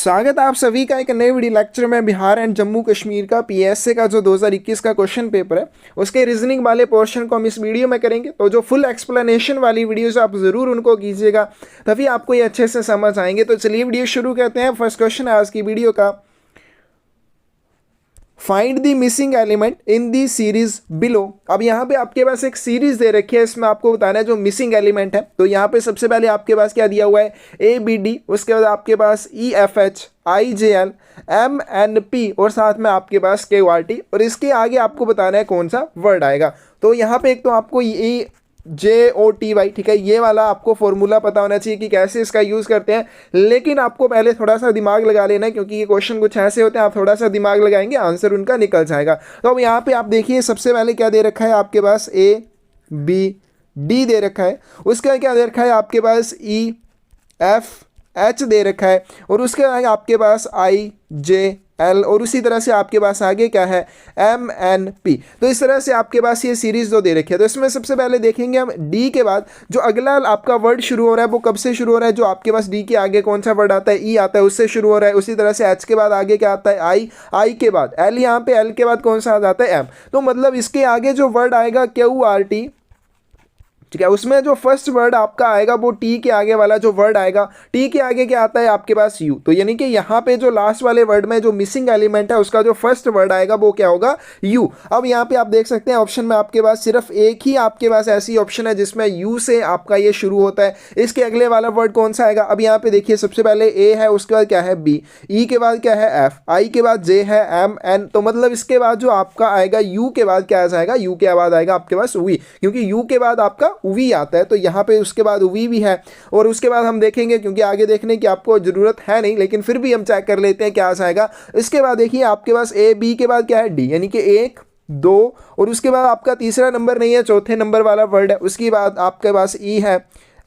स्वागत है आप सभी का एक नए वीडियो लेक्चर में। बिहार एंड जम्मू कश्मीर का पीएसए का जो 2021 का क्वेश्चन पेपर है उसके रीजनिंग वाले पोर्शन को हम इस वीडियो में करेंगे। तो जो फुल एक्सप्लेनेशन वाली वीडियोस आप ज़रूर उनको कीजिएगा, तभी आपको ये अच्छे से समझ आएंगे। तो चलिए वीडियो शुरू करते हैं। फर्स्ट क्वेश्चन है आज की वीडियो का, find the missing element in the series below. अब यहाँ पे आपके पास एक सीरीज दे रखी है, इसमें आपको बताना है जो मिसिंग एलिमेंट है। तो यहाँ पे सबसे पहले आपके पास क्या दिया हुआ है, ए बी डी, उसके बाद आपके पास E F H I J L M N P और साथ में आपके पास के आर टी, और इसके आगे आपको बताना है कौन सा वर्ड आएगा। तो यहाँ पे एक तो आपको ई जे ओ टी वाई, ठीक है, ये वाला आपको फॉर्मूला पता होना चाहिए कि कैसे इसका यूज़ करते हैं। लेकिन आपको पहले थोड़ा सा दिमाग लगा लेना है, क्योंकि ये क्वेश्चन कुछ ऐसे होते हैं आप थोड़ा सा दिमाग लगाएंगे आंसर उनका निकल जाएगा। तो अब यहाँ पे आप देखिए सबसे पहले क्या दे रखा है आपके पास, ए बी डी दे रखा है, उसके बाद क्या दे रखा है आपके पास ई एफ एच दे रखा है, और उसके आगे आपके पास आई जे एल, और उसी तरह से आपके पास आगे क्या है एम एन पी। तो इस तरह से आपके पास ये सीरीज जो दे रखी है। तो इसमें सबसे पहले देखेंगे हम डी के बाद जो अगला आपका वर्ड शुरू हो रहा है वो कब से शुरू हो रहा है, जो आपके पास डी के आगे कौन सा वर्ड आता है, ई आता है, उससे शुरू हो रहा है। उसी तरह से एच के बाद आगे क्या आता है आई, आई के बाद एल, यहाँ पे एल के बाद कौन सा आ जाता है एम। तो मतलब इसके आगे जो वर्ड आएगा क्यू आर टी, ठीक है, उसमें जो फर्स्ट वर्ड आपका आएगा वो टी के आगे वाला जो वर्ड आएगा, टी के आगे क्या आता है आपके पास यू। तो यानी कि यहाँ पे जो लास्ट वाले वर्ड में जो मिसिंग एलिमेंट है उसका जो फर्स्ट वर्ड आएगा वो क्या होगा, यू। अब यहाँ पे आप देख सकते हैं ऑप्शन में आपके पास सिर्फ एक ही आपके पास ऐसी ऑप्शन है जिसमें यू से आपका ये शुरू होता है। इसके अगले वाला वर्ड कौन सा आएगा, अब यहाँ पे देखिए सबसे पहले ए है, उसके बाद क्या है बी, ई के बाद क्या है एफ, आई के बाद जे है, एम एन। तो मतलब इसके बाद जो आपका आएगा यू के बाद क्या आ जाएगा, यू के बाद आएगा आपके पास वी, क्योंकि यू के बाद आपका वी आता है। तो यहाँ पे उसके बाद वी भी है, और उसके बाद हम देखेंगे, क्योंकि आगे देखने की आपको जरूरत है नहीं, लेकिन फिर भी हम चेक कर लेते हैं क्या आ जाएगा। इसके बाद देखिए आपके पास ए बी के बाद क्या है डी, यानी कि एक दो, और उसके बाद आपका तीसरा नंबर नहीं है, चौथे नंबर वाला वर्ड है। उसके बाद आपके पास ई है,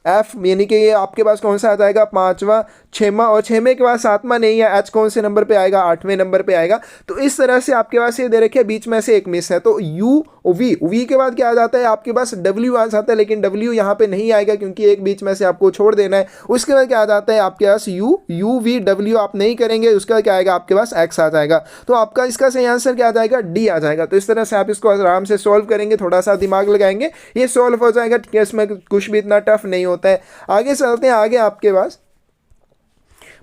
एफ यानी कि ये आपके पास कौन सा आ जाएगा पांचवा, छठवां, और छठवें के बाद सातवां नहीं है, एच कौन से नंबर पे आएगा, आठवें नंबर पे आएगा। तो इस तरह से आपके पास ये दे रखे बीच में से एक मिस है। तो यू वी, वी के बाद क्या आ जाता है आपके पास डब्ल्यू आ जाता है, लेकिन डब्ल्यू यहाँ पे नहीं आएगा क्योंकि एक बीच में से आपको छोड़ देना है। उसके बाद क्या आ जाता है आपके पास यू, यू वी डब्ल्यू आप नहीं करेंगे, उसके बाद क्या आएगा आपके पास एक्स आ जाएगा। तो आपका इसका सही आंसर क्या आ जाएगा, डी आ जाएगा। तो इस तरह से आप इसको आराम से सॉल्व करेंगे, थोड़ा सा दिमाग लगाएंगे, ये सॉल्व हो जाएगा, ठीक है, इसमें कुछ भी इतना टफ नहीं होता है। आगे चलते हैं, आगे आपके पास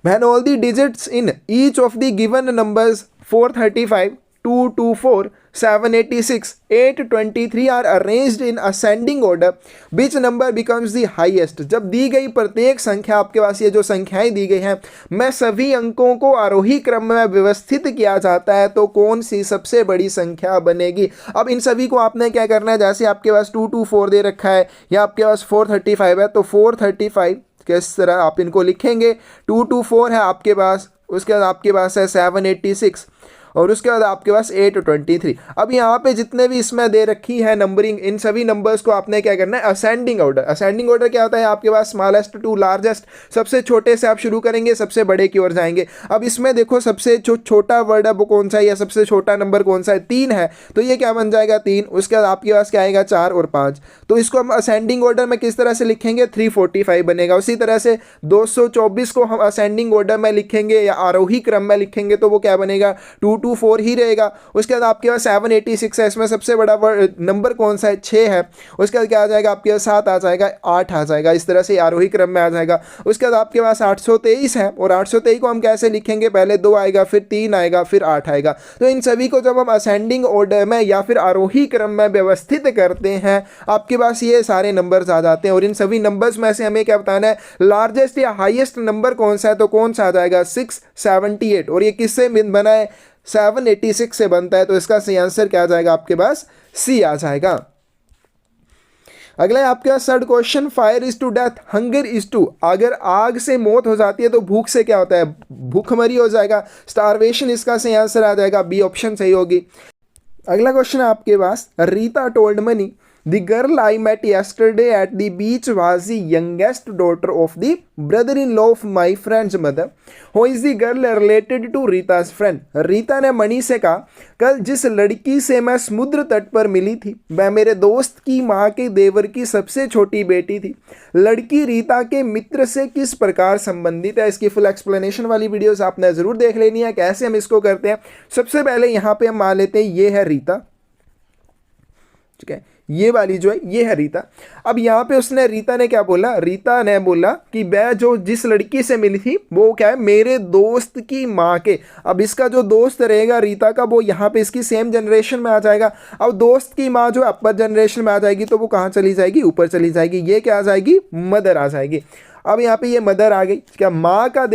when all the digits in each of the given numbers 435 224 786 823 are arranged in ascending order, which number becomes the highest। जब दी गई प्रत्येक संख्या, आपके पास ये जो संख्याएं दी गई हैं, मैं सभी अंकों को आरोही क्रम में व्यवस्थित किया जाता है तो कौन सी सबसे बड़ी संख्या बनेगी। अब इन सभी को आपने क्या करना है, जैसे आपके पास 224 दे रखा है या आपके पास 435 है, तो 435 किस तरह आप इनको लिखेंगे, 224 है आपके पास, उसके बाद आपके पास है 786, और उसके बाद आपके पास 823। अब यहाँ पे जितने भी इसमें दे रखी है नंबरिंग, इन सभी नंबर्स को आपने क्या करना है, असेंडिंग ऑर्डर। असेंडिंग ऑर्डर क्या होता है आपके पास, स्मॉलेस्ट टू लार्जेस्ट, सबसे छोटे से आप शुरू करेंगे सबसे बड़े की ओर जाएंगे। अब इसमें देखो सबसे जो छोटा वर्ड है वो कौन सा है, या सबसे छोटा नंबर कौन सा है, 3 है, तो ये क्या बन जाएगा 3। उसके बाद आपके पास क्या आएगा 4 और 5, तो इसको हम असेंडिंग ऑर्डर में किस तरह से लिखेंगे, 345 बनेगा। उसी तरह से 224 को हम असेंडिंग ऑर्डर में लिखेंगे या आरोही क्रम में लिखेंगे तो वो क्या बनेगा, 224 ही रहेगा। उसके बाद आपके पास 786 है, इसमें सबसे बड़ा नंबर कौन सा है, 6 है। उसके बाद क्या आ जाएगा आपके पास 7 आ जाएगा, 8 आ जाएगा, इस तरह से आरोही क्रम में आ जाएगा। उसके बाद आपके पास 823 है, और 823 को हम कैसे लिखेंगे, पहले 2 आएगा, फिर 3 आएगा, फिर 8 आएगा। तो इन सभी को जब हम असेंडिंग ऑर्डर में या फिर आरोही क्रम में व्यवस्थित करते हैं, आपके पास ये सारे नंबर्स आ जाते हैं। और इन सभी नंबर्स में से हमें क्या बताना है, लार्जेस्ट या हाईएस्ट नंबर कौन सा है, तो कौन सा आ जाएगा 678, और ये किससे बना है, 786 से बनता है। तो इसका सही आंसर क्या आ जाएगा आपके पास, सी आ जाएगा। अगला है आपके पास third question, fire is to death hunger is to, अगर आग से मौत हो जाती है तो भूख से क्या होता है, भूखमरी हो जाएगा, स्टारवेशन इसका सही आंसर आ जाएगा, बी ऑप्शन सही होगी। अगला क्वेश्चन है आपके पास, Rita told Mani the girl I met yesterday at the beach was the youngest daughter of the brother-in-law of my friend's mother. Who is the girl related to Rita's friend? Rita ने मणि से कहा, कल जिस लड़की से मैं समुद्र तट पर मिली थी वह मेरे दोस्त की माँ के देवर की सबसे छोटी बेटी थी। लड़की रीता के मित्र से किस प्रकार संबंधित है? इसकी फुल एक्सप्लेनेशन वाली वीडियोस आपने ज़रूर देख लेनी है, कैसे हम इसको करते हैं। सबसे पहले यहाँ पे हम मान लेते हैं ये है रीता, ठीक है, ये वाली जो है ये है रीता। अब यहाँ पे उसने रीता ने क्या बोला, रीता ने बोला कि वह जो जिस लड़की से मिली थी वो क्या है, मेरे दोस्त की माँ के। अब इसका जो दोस्त रहेगा रीता का वो यहाँ पे इसकी सेम जनरेशन में आ जाएगा। अब दोस्त की माँ जो अपर जनरेशन में आ जाएगी तो वो कहाँ चली जाएगी, ऊपर चली जाएगी, ये क्या आ जाएगी, मदर आ जाएगी। अब यहाँ पे ये मदर आ गई, क्या माँ का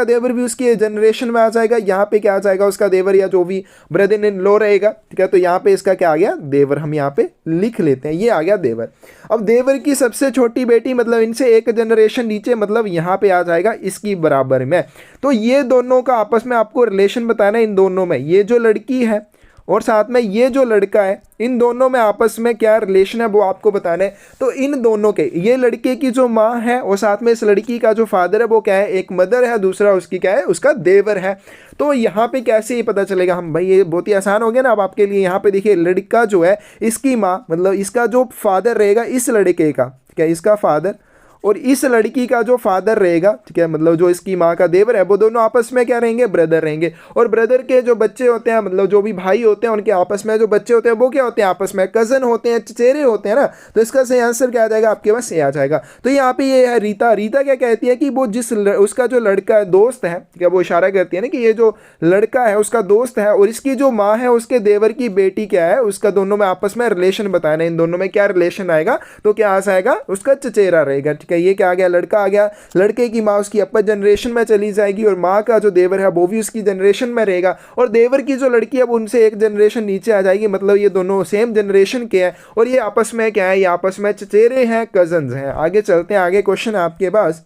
देवर भी उसकी जनरेशन में आ जाएगा। यहाँ पे क्या आ जाएगा, उसका देवर या जो भी ब्रदर इन लॉ रहेगा, ठीक है। तो यहाँ पे इसका क्या आ गया, देवर, हम यहाँ पे लिख लेते हैं, ये आ गया देवर। अब देवर की सबसे छोटी बेटी मतलब इनसे एक जनरेशन नीचे, मतलब यहाँ पे आ जाएगा इसकी बराबर में। तो ये दोनों का आपस में आपको रिलेशन बताना है, इन दोनों में, ये जो लड़की है और साथ में ये जो लड़का है, इन दोनों में आपस में क्या रिलेशन है वो आपको बताना है। तो इन दोनों के, ये लड़के की जो माँ है और साथ में इस लड़की का जो फादर है वो क्या है, एक मदर है, दूसरा उसकी क्या है, उसका देवर है। तो यहाँ पे कैसे ये पता चलेगा हम, भाई ये बहुत ही आसान हो गया ना अब आपके लिए। यहाँ पे देखिए लड़का जो है, इसकी माँ मतलब इसका जो फादर रहेगा इस लड़के का, क्या इसका फादर, और इस लड़की का जो फादर रहेगा, ठीक है, मतलब जो इसकी माँ का देवर है, वो दोनों आपस में क्या रहेंगे, ब्रदर रहेंगे। और ब्रदर के जो बच्चे होते हैं, मतलब जो भी भाई होते हैं उनके आपस में जो बच्चे होते हैं वो क्या होते हैं, आपस में कज़न होते हैं, चचेरे होते हैं ना। तो इसका सही आंसर क्या आ जाएगा आपके पास, ये आ जाएगा। तो यहाँ पे ये है रीता। रीता क्या कहती है कि वो जिस उसका जो लड़का दोस्त है, ठीक है, वो इशारा करती है ना कि ये जो लड़का है उसका दोस्त है और इसकी जो माँ है उसके देवर की बेटी क्या है, उसका दोनों में आपस में रिलेशन बताना है। इन दोनों में क्या रिलेशन आएगा, तो क्या आ जाएगा, उसका चचेरा रहेगा, ठीक है। ये क्या आ गया, लड़का आ गया। लड़के की माँ उसकी अपर जनरेशन में चली जाएगी और माँ का जो देवर है वो भी उसकी जनरेशन में रहेगा। और देवर की जो लड़की है वो उनसे एक जनरेशन नीचे आ जाएगी, मतलब ये दोनों सेम जनरेशन के हैं और ये आपस में क्या है, ये आपस में चचेरे हैं, कजन्स हैं। आगे चलते हैं, आगे क्वेश्चन आपके पास,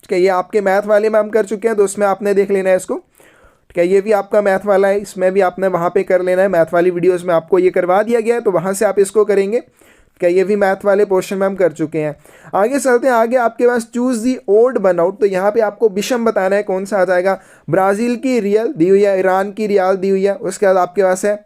ठीक है। ये आपके मैथ वाले में हम कर चुके हैं तो उसमें आपने देख लेना है इसको, ठीक है। ये भी आपका मैथ वाला है, इसमें भी आपने वहाँ पे कर लेना है। मैथ वाली वीडियोस में आपको ये करवा दिया गया है तो वहाँ से आप इसको करेंगे, क्या ये भी मैथ वाले पोर्शन में हम कर चुके हैं। आगे चलते हैं, आगे आपके पास choose the odd one out. तो यहाँ पे आपको विषम बताना है, कौन सा आ जाएगा। ब्राज़ील की रियल दी हुई है, ईरान की रियाल दी हुई है, उसके बाद आपके पास है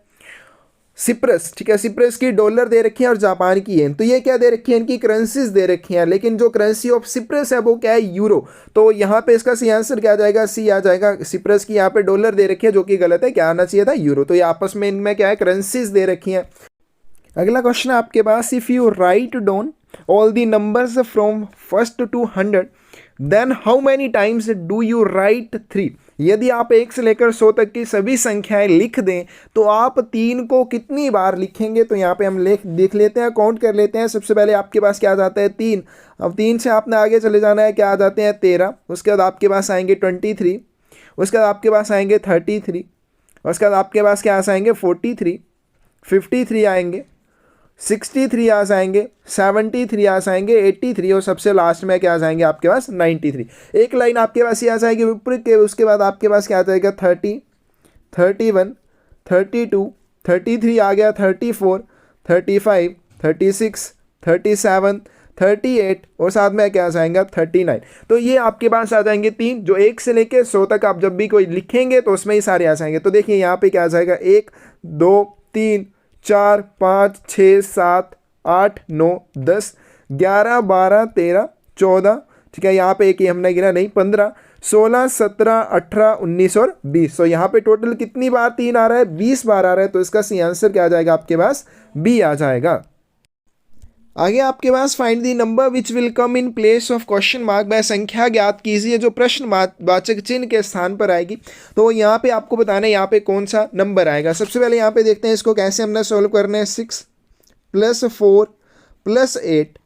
सिप्रस, ठीक है, सिप्रस की डॉलर दे रखी है और जापान की येन। तो ये क्या दे रखी है, इनकी करेंसीज दे रखी हैं, लेकिन जो करेंसी ऑफ सिप्रस है वो क्या है, यूरो। तो यहाँ पे इसका सी आंसर क्या आ जाएगा, सी आ जाएगा। सिप्रस की यहाँ पे डॉलर दे रखी है जो कि गलत है, क्या आना चाहिए था, यूरो। तो ये आपस में इनमें क्या है, करेंसीज दे रखी हैं। अगला क्वेश्चन आपके पास, if you write down all the numbers from 1 to 100 then how many times do you write 3। यदि आप 1 से लेकर 100 तक की सभी संख्याएं लिख दें तो आप 3 को कितनी बार लिखेंगे। तो यहाँ पे हम देख लेते हैं, काउंट कर लेते हैं। सबसे पहले आपके पास क्या आ जाता है, 3। अब 3 से आपने आगे चले जाना है, क्या आ जाते हैं, 13। उसके बाद आपके पास आएंगे 23, उसके बाद आपके पास आएंगे 33, उसके बाद आपके पास क्या आ जाएंगे 43, 53 आएंगे, 63 आ जाएंगे, 73 आ जाएंगे, 83 और सबसे लास्ट में क्या आ जाएंगे आपके पास 93। एक लाइन आपके पास ये आ जाएगी ऊपर के, उसके बाद आपके पास क्या आ जाएगा 30, 31, 32, 33 आ गया, 34, 35, 36, 37, 38 और साथ में क्या आ जाएगा 39। तो ये आपके पास आ जाएंगे 3, जो 1 से लेके 100 तक आप जब भी कोई लिखेंगे तो उसमें ही सारे आ जाएंगे। तो देखिए यहाँ पे क्या आ जाएगा 1, 2, 3, 4, 5, 6, 7, 8, 9, 10, 11, 12, 13, 14, ठीक है। यहाँ पे एक ही हमने गिना नहीं, 15, 16, 17, 18, 19 और 20। तो यहाँ पे टोटल कितनी बार 3 आ रहा है, 20 बार आ रहा है। तो इसका सी आंसर क्या आ जाएगा आपके पास, बी आ जाएगा। आगे आपके पास find the number which will come in place of question mark. वह संख्या ज्ञात कीजिए जो प्रश्न वाचक चिन्ह के स्थान पर आएगी। तो यहाँ पे आपको बताना है यहाँ पे कौन सा नंबर आएगा। सबसे पहले यहाँ पे देखते हैं इसको कैसे हमने सोल्व करना है। 6 + 4 + 8,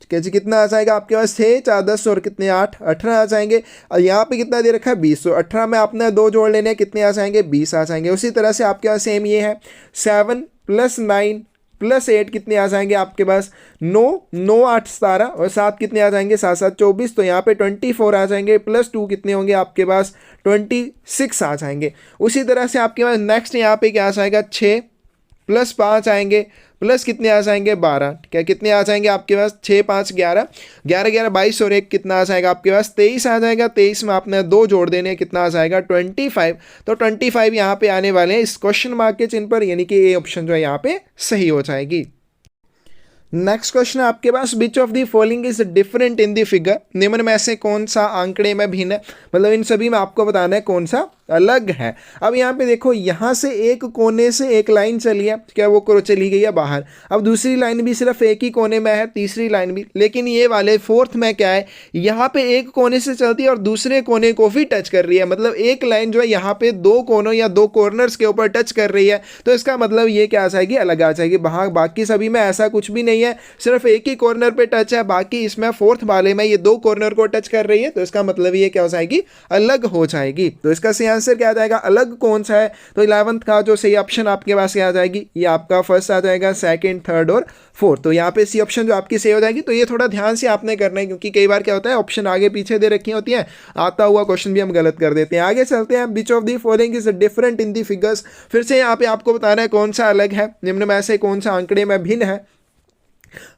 ठीक है जी, कितना आ जाएगा आपके पास 6, 4, 10 और कितने 8, 18 आ जाएंगे। और यहाँ पे कितना दे रखा है 20, तो 18 में आपने 2 जोड़ लेने हैं, कितने आ जाएंगे 20 आ जाएंगे। उसी तरह से आपके पास सेम ये है 7 + 9 + 8 कितने आ जाएंगे आपके पास 9, 9, 8, 17 और 7 कितने आ जाएंगे 7, 7, 24। तो यहाँ पे 24 आ जाएंगे, +2 कितने होंगे आपके पास 26 आ जाएंगे। उसी तरह से आपके पास नेक्स्ट यहाँ पे क्या आ जाएगा 6 प्लस 5 आएंगे, प्लस कितने आ जाएंगे 12, ठीक है। कितने आ जाएंगे आपके पास 6 5 11, 11 11 22 और एक कितना आ जाएगा आपके पास 23 आ जाएगा। 23 में आपने 2 जोड़ देने, कितना आ जाएगा 25। तो 25 यहाँ पे आने वाले हैं इस क्वेश्चन मार्क के चिन्ह पर, यानी कि ये ऑप्शन जो है यहाँ पे सही हो जाएगी। नेक्स्ट क्वेश्चन है आपके पास, which of the following is different in the figure, निम्न में से कौन सा आंकड़े में भिन्न है, मतलब इन सभी में आपको बताना है कौन सा अलग है। अब यहाँ पे देखो, यहाँ से एक कोने से एक लाइन चली है, क्या वो चली गई है बाहर। अब दूसरी लाइन भी सिर्फ एक ही कोने में है, तीसरी लाइन भी, लेकिन ये वाले फोर्थ में क्या है, यहाँ पे एक कोने से चलती है और दूसरे कोने को भी टच कर रही है, मतलब एक लाइन जो है यहाँ पे 2 कोनों या 2 कॉर्नर्स के ऊपर टच कर रही है। तो इसका मतलब ये क्या आ जाएगी, अलग आ जाएगी। बाकी सभी में ऐसा कुछ भी नहीं है, सिर्फ एक ही कॉर्नर पे टच है, बाकी इसमें फोर्थ वाले में ये 2 कॉर्नर को टच कर रही है। तो इसका मतलब ये क्या हो जाएगी, अलग हो जाएगी। तो इसका सही आंसर क्या आ जाएगा, अलग कौन सा है। तो 11th का जो सही ऑप्शन आपके पास क्या आ जाएगी, ये आपका फर्स्ट आ जाएगा, सेकंड, थर्ड और फोर्थ। तो यहाँ पे सी ऑप्शन जो आपकी सही हो जाएगी। तो ये थोड़ा ध्यान से आपने करना है, क्योंकि कई बार क्या होता है ऑप्शन आगे पीछे दे रखी होती है, आता हुआ क्वेश्चन भी हम गलत कर देते हैं। आगे चलते हैं, विच of the following is different in the figures, फिर से यहाँ पे आपको बताना है कौन सा अलग है, निम्न में से कौन सा आंकड़े में भिन्न है।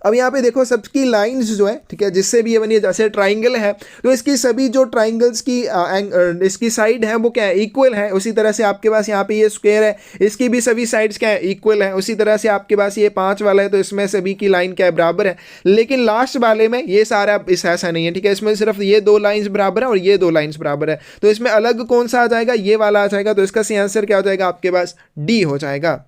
अब यहाँ पे देखो, सबकी लाइंस जो है, ठीक है, जिससे भी ये बनी है, जैसे ट्राइंगल है तो इसकी सभी जो ट्राइंगल्स की इसकी साइड है वो क्या है, इक्वल है। उसी तरह से आपके पास यहाँ पे ये स्क्वायर है, इसकी भी सभी साइड्स क्या है, इक्वल है। उसी तरह से आपके पास ये 5 वाला है, तो इसमें सभी की लाइन क्या है, बराबर है। लेकिन लास्ट वाले में ये सारा इस ऐसा नहीं है, ठीक है, इसमें सिर्फ ये 2 लाइन्स बराबर है और ये 2 लाइन्स बराबर है। तो इसमें अलग कौन सा आ जाएगा, ये वाला आ जाएगा। तो इसका सही आंसर क्या हो जाएगा आपके पास, डी हो जाएगा।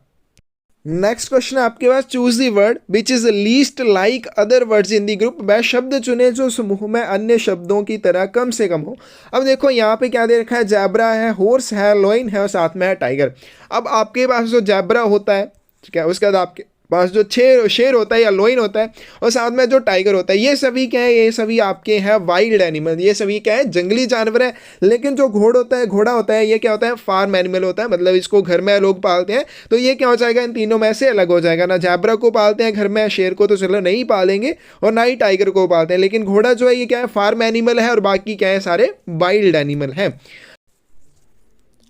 नेक्स्ट क्वेश्चन है आपके पास, choose the word which is least like other words in the group, वह शब्द चुने जो समूह में अन्य शब्दों की तरह कम से कम हो। अब देखो यहाँ पे क्या दे रखा है, जैब्रा है, हॉर्स है, लॉइन है और साथ में है टाइगर। अब आपके पास जो जैब्रा होता है, ठीक है, उसके बाद आपके पास जो शेर होता है या लोइन होता है और साथ में जो टाइगर होता है, ये सभी क्या है, ये सभी आपके हैं वाइल्ड एनिमल, ये सभी क्या है, जंगली जानवर है। लेकिन जो घोड़ा होता है ये क्या होता है, फार्म एनिमल होता है, मतलब इसको घर में लोग पालते हैं। तो ये क्या हो जाएगा, इन तीनों में से अलग हो जाएगा। ना जैब्रा को पालते हैं घर में, शेर को तो चलो नहीं पालेंगे, और ना ही टाइगर को पालते हैं। लेकिन घोड़ा जो है ये क्या है, फार्म एनिमल है, और बाकी क्या है, सारे वाइल्ड एनिमल हैं।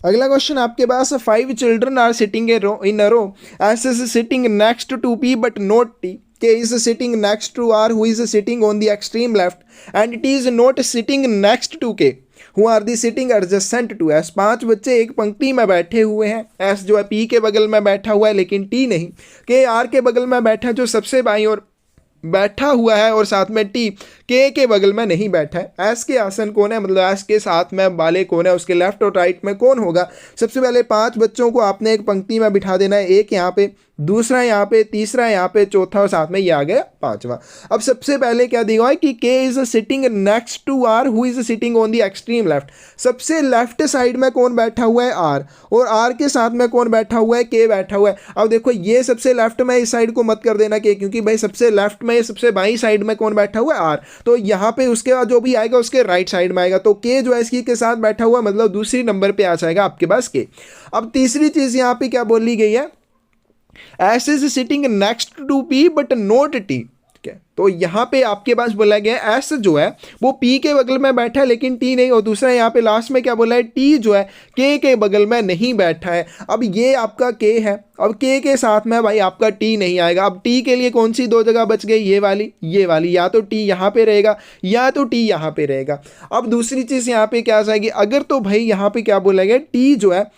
अगला क्वेश्चन आपके पास, 5 children are sitting in a row, S is sitting next to P but not T, K is sitting next to R who is sitting on the extreme left, and it is not sitting next to K who are the sitting adjacent to S. 5 बच्चे एक पंक्ति में बैठे हुए हैं, S जो है P के बगल में बैठा हुआ है लेकिन टी नहीं, के आर के बगल में बैठा है जो सबसे बाईं ओर बैठा हुआ है, और साथ में टी के बगल में नहीं बैठा है। एस के आसन कौन है, मतलब एस के साथ में वाले कौन है, उसके लेफ्ट और राइट में कौन होगा। सबसे पहले 5 बच्चों को आपने एक पंक्ति में बिठा देना है, एक यहाँ पे, दूसरा यहाँ पे, तीसरा यहाँ पे, चौथा और साथ में ये आ गया 5वां। अब सबसे पहले क्या दिया हुआ है कि K is sitting next to R who is sitting on the extreme left. सबसे लेफ्ट साइड में कौन बैठा हुआ है, आर, और आर के साथ में कौन बैठा हुआ है, के बैठा हुआ है। अब देखो ये सबसे लेफ्ट में, इस साइड को मत कर देना के, क्योंकि भाई सबसे लेफ्ट में, सबसे बाईं साइड में कौन बैठा हुआ है, आर। तो यहाँ पे उसके बाद जो भी आएगा उसके राइट साइड में आएगा। तो के जो है इसकी के साथ बैठा हुआ, मतलब दूसरी नंबर पे आ जाएगा आपके पास के। अब तीसरी चीज यहाँ पे क्या बोली गई है, S is sitting next to P but not T, ठीक है। तो यहाँ पे आपके पास बोला गया है एस जो है वो पी के बगल में बैठा है लेकिन टी नहीं, और दूसरा यहाँ पे लास्ट में क्या बोला है, टी जो है के बगल में नहीं बैठा है। अब ये आपका के है, अब के साथ में भाई आपका टी नहीं आएगा। अब टी के लिए कौन सी 2 जगह बच गई, ये वाली, ये वाली, या तो टी यहाँ पे रहेगा या तो टी यहाँ पे रहेगा। अब दूसरी चीज़ यहाँ पे क्या आ जाएगी, अगर तो भाई यहाँ पे क्या बोला गया, टी जो है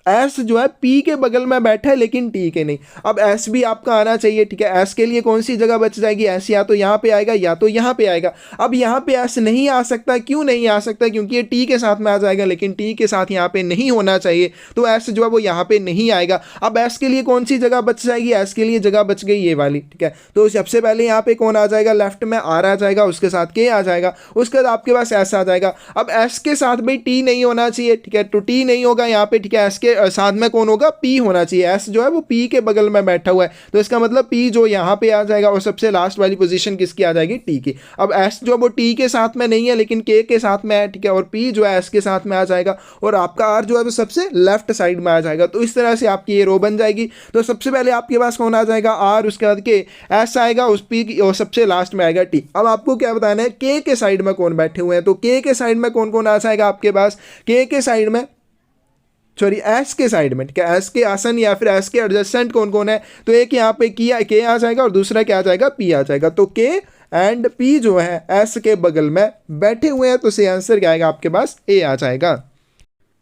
एस जो है पी के बगल में बैठा है लेकिन टी के नहीं। अब एस भी आपका आना चाहिए, ठीक है। एस के लिए कौन सी जगह बच जाएगी, एस या तो यहाँ पे आएगा या तो यहाँ पे आएगा। अब यहाँ पे एस नहीं आ सकता, क्यों नहीं आ सकता, क्योंकि ये टी के साथ में आ जाएगा लेकिन टी के साथ यहाँ पे नहीं होना चाहिए, तो एस जो है वो यहाँ पे नहीं आएगा। अब एस के लिए कौन सी जगह बच जाएगी, एस के लिए जगह बच गई ये वाली, ठीक है। तो सबसे पहले यहाँ पे कौन आ जाएगा, लेफ्ट में आर आ जाएगा, उसके साथ के आ जाएगा, उसके बाद आपके पास एस आ जाएगा। अब एस के साथ भाई टी नहीं होना चाहिए, ठीक है, तो टी नहीं होगा यहाँ पे, ठीक है। एस के साथ में कौन होगा, पी होना चाहिए। एस जो है वो पी के बगल में बैठा हुआ है, तो इसका मतलब पी जो यहाँ पे आ जाएगा, और सबसे लास्ट वाली पोजीशन किसकी आ जाएगी, टी की। अब एस जो वो टी के साथ में नहीं है लेकिन के साथ में है, ठीक है, और पी जो है एस के साथ में आ जाएगा, और आपका आर जो है वो सबसे लेफ्ट साइड में आ जाएगा। तो इस तरह से आपकी ये रो बन जाएगी। तो सबसे पहले आपके पास कौन आ जाएगा, आर, उसके बाद के, एस आएगा, उस पी और सबसे लास्ट में आएगा टी। अब आपको क्या बताना है, के साइड में कौन बैठे हुए हैं, तो के साइड में कौन कौन आ जाएगा आपके पास, के साइड में सॉरी एस के साइड में, ठीक है, एस के आसन या फिर एस के एडजेसेंट कौन कौन है, तो एक यहाँ पे के आ जाएगा और दूसरा क्या आ जाएगा, पी आ जाएगा। तो के एंड पी जो है एस के बगल में बैठे हुए हैं, तो सही आंसर क्या आएगा आपके पास, ए आ जाएगा।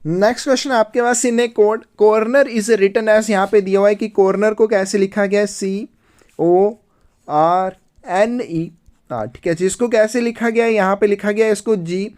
नेक्स्ट क्वेश्चन आपके पास, in a code corner is written as, यहाँ पे दिया हुआ है कि कॉर्नर को कैसे लिखा गया है, CORNE, हाँ ठीक है, जिसको कैसे लिखा गया है, यहाँ पे लिखा गया है इसको GSVRIV,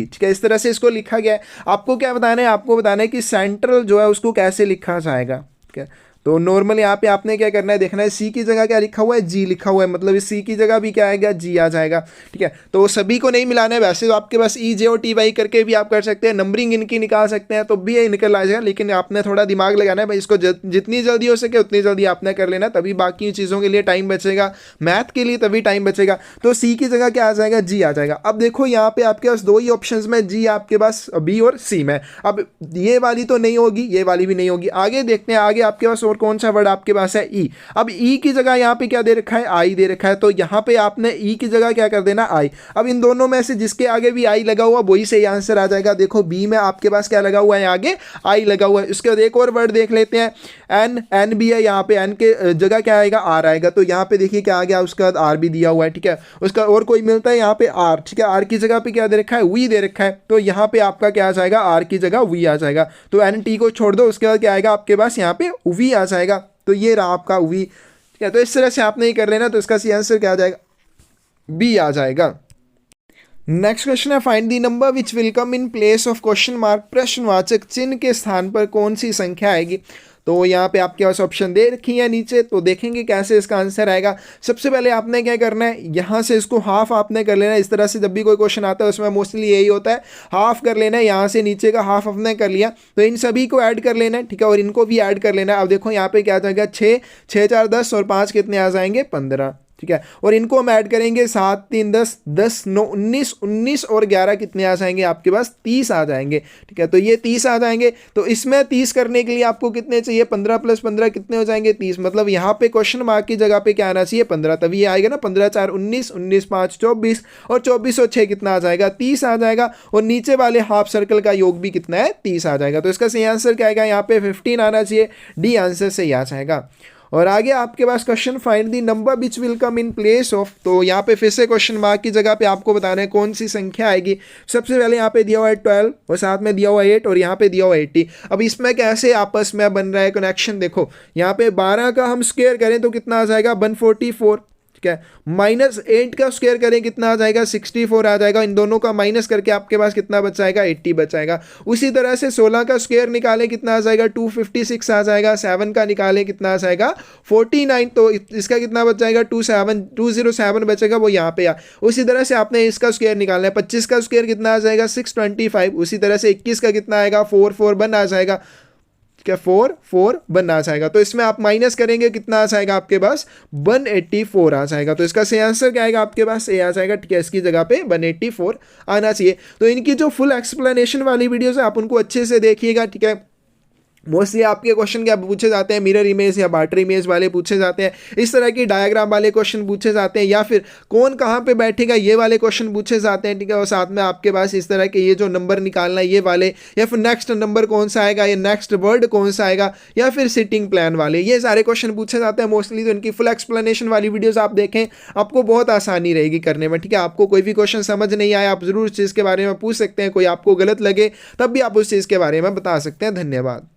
ठीक है, इस तरह से इसको लिखा गया है। आपको क्या बताना है, आपको बताना है कि सेंट्रल जो है उसको कैसे लिखा जाएगा, ठीक है। तो नॉर्मल यहाँ पे आपने क्या करना है, देखना है सी की जगह क्या लिखा हुआ है, जी लिखा हुआ है, मतलब इस सी की जगह भी क्या आएगा, जी आ जाएगा, ठीक है। तो सभी को नहीं मिलाना है, वैसे तो आपके पास EJ और TY करके भी आप कर सकते हैं, नंबरिंग इनकी निकाल सकते हैं, तो भी ये निकल आ जाएगा, लेकिन आपने थोड़ा दिमाग लगाना है भाई, इसको जितनी जल्दी हो सके उतनी जल्दी आपने कर लेना, तभी बाकी चीज़ों के लिए टाइम बचेगा, मैथ के लिए तभी टाइम बचेगा। तो सी की जगह क्या आ जाएगा, जी आ जाएगा। अब देखो यहाँ पे आपके पास दो ही ऑप्शन में, जी आपके पास बी और सी में, अब ये वाली तो नहीं होगी, ये वाली भी नहीं होगी। आगे देखते हैं, आगे आपके पास और कौन सा वर्ड आपके पास है, ई। अब ई की जगह यहाँ पे क्या दे रखा है, आई दे रखा है, तो यहाँ पे आपने ई की जगह क्या कर देना, आई। अब इन दोनों में से जिसके आगे भी आई लगा हुआ वही सही आंसर आ जाएगा। देखो बी में आपके पास क्या लगा हुआ है, आगे आई लगा हुआ है। उसके बाद एक और वर्ड देख लेते हैं, एन भी है, यहाँ पे एन के जगह क्या आएगा, आर आएगा, तो यहाँ पे देखिए क्या आ गया, उसके बाद आर भी दिया हुआ है, ठीक है। उसका और कोई मिलता है यहाँ पे आर, ठीक है, आर की जगह पे क्या दे रखा है, वी दे रखा है, तो यहाँ पे आपका क्या आ जाएगा, आर की जगह वी आ जाएगा। तो एन टी को छोड़ दो, उसके बाद क्या आएगा आपके पास, यहाँ पे वी आ जाएगा। तो ये रहा आपका वी, ठीक है। तो इस तरह से आपने ही कर लेना, तो इसका सही आंसर क्या आ जाएगा, बी आ जाएगा। नेक्स्ट क्वेश्चन है, find the number which will come in place of question mark, प्रश्नवाचक चिन्ह के स्थान पर कौन सी संख्या आएगी। तो यहाँ पे आपके पास ऑप्शन दे रखी है नीचे, तो देखेंगे कैसे इसका आंसर आएगा। सबसे पहले आपने क्या करना है, यहाँ से इसको हाफ आपने कर लेना है। इस तरह से जब भी कोई क्वेश्चन आता है उसमें मोस्टली यही होता है, हाफ कर लेना है, यहाँ से नीचे का हाफ आपने कर लिया, तो इन सभी को ऐड कर लेना है, ठीक है, और इनको भी ऐड कर लेना है। अब देखो यहाँ पे क्या आ जाएगा, 6 6 4 10 और 5 कितने आ जाएंगे, 15, ठीक है। और इनको हम ऐड करेंगे, 7 3 10 10 9 19 19 और 11 कितने आ जाएंगे आपके पास, 30 आ जाएंगे, ठीक है। तो ये 30 आ जाएंगे। तो इसमें 30 करने के लिए आपको कितने चाहिए, 15 + 15 कितने हो जाएंगे, 30। मतलब यहाँ पे क्वेश्चन मार्क की जगह पे क्या आना चाहिए, 15, तभी ये आएगा ना, 15 4 19 19 5 24 और 24 और 6 कितना आ जाएगा, 30 आ जाएगा। और नीचे वाले हाफ सर्कल का योग भी कितना है, 30 आ जाएगा। तो इसका सही आंसर क्या आएगा, यहाँ पे 15 आना चाहिए, डी आंसर सही आ जाएगा। और आगे आपके पास question, find the number which will come in place of, तो यहाँ पे फिर से क्वेश्चन मार्क की जगह पे आपको बताना है कौन सी संख्या आएगी। सबसे पहले यहाँ पे दिया हुआ है 12 और साथ में दिया हुआ है 8 और यहाँ पे दिया हुआ है 80। अब इसमें कैसे आपस में बन रहा है कनेक्शन, देखो यहाँ पे 12 का हम स्क्वायर करें तो कितना आ जाएगा, 144, ठीक है। -8 का स्क्वायर करें कितना आ जाएगा, 64 आ जाएगा। इन दोनों का माइनस करके आपके पास कितना बच जाएगा, 80 बच जाएगा। उसी तरह से 16 का स्क्वायर निकालें कितना आ जाएगा, 256 आ जाएगा। 7 का निकालें कितना आ जाएगा, 49। तो इसका कितना बच जाएगा, 207 बचेगा, वो यहाँ पे उसी तरह से आपने इसका स्क्वायर निकालना है। 25 का स्क्वायर कितना आ जाएगा, 625। उसी तरह से 21 का कितना आएगा, 4 1 आ जाएगा, क्या 4 4 1 आ जाएगा। तो इसमें आप माइनस करेंगे कितना आ जाएगा आपके पास, 184 आ जाएगा। तो इसका सही आंसर क्या आएगा आपके पास, ए आ जाएगा, ठीक है। इसकी जगह पे 184 आना चाहिए। तो इनकी जो फुल एक्सप्लेनेशन वाली वीडियोस है आप उनको अच्छे से देखिएगा, ठीक है। मोस्टली आपके क्वेश्चन क्या पूछे जाते हैं, मिरर इमेज या बाटर इमेज वाले पूछे जाते हैं, इस तरह की डायग्राम वाले क्वेश्चन पूछे जाते हैं, या फिर कौन कहाँ पे बैठेगा ये वाले क्वेश्चन पूछे जाते हैं, ठीक है। और साथ में आपके पास इस तरह के ये जो नंबर निकालना है ये वाले, या फिर नेक्स्ट नंबर कौन सा आएगा, या नेक्स्ट वर्ड कौन सा आएगा, या फिर सिटिंग प्लान वाले, ये सारे क्वेश्चन पूछे जाते हैं मोस्टली। तो इनकी फुल एक्सप्लेनेशन वाली वीडियोज़ आप देखें, आपको बहुत आसानी रहेगी करने में, ठीक है। आपको कोई भी क्वेश्चन समझ नहीं आया आप ज़रूर उस चीज़ के बारे में पूछ सकते हैं, कोई आपको गलत लगे तब भी आप उस चीज़ के बारे में बता सकते हैं। धन्यवाद।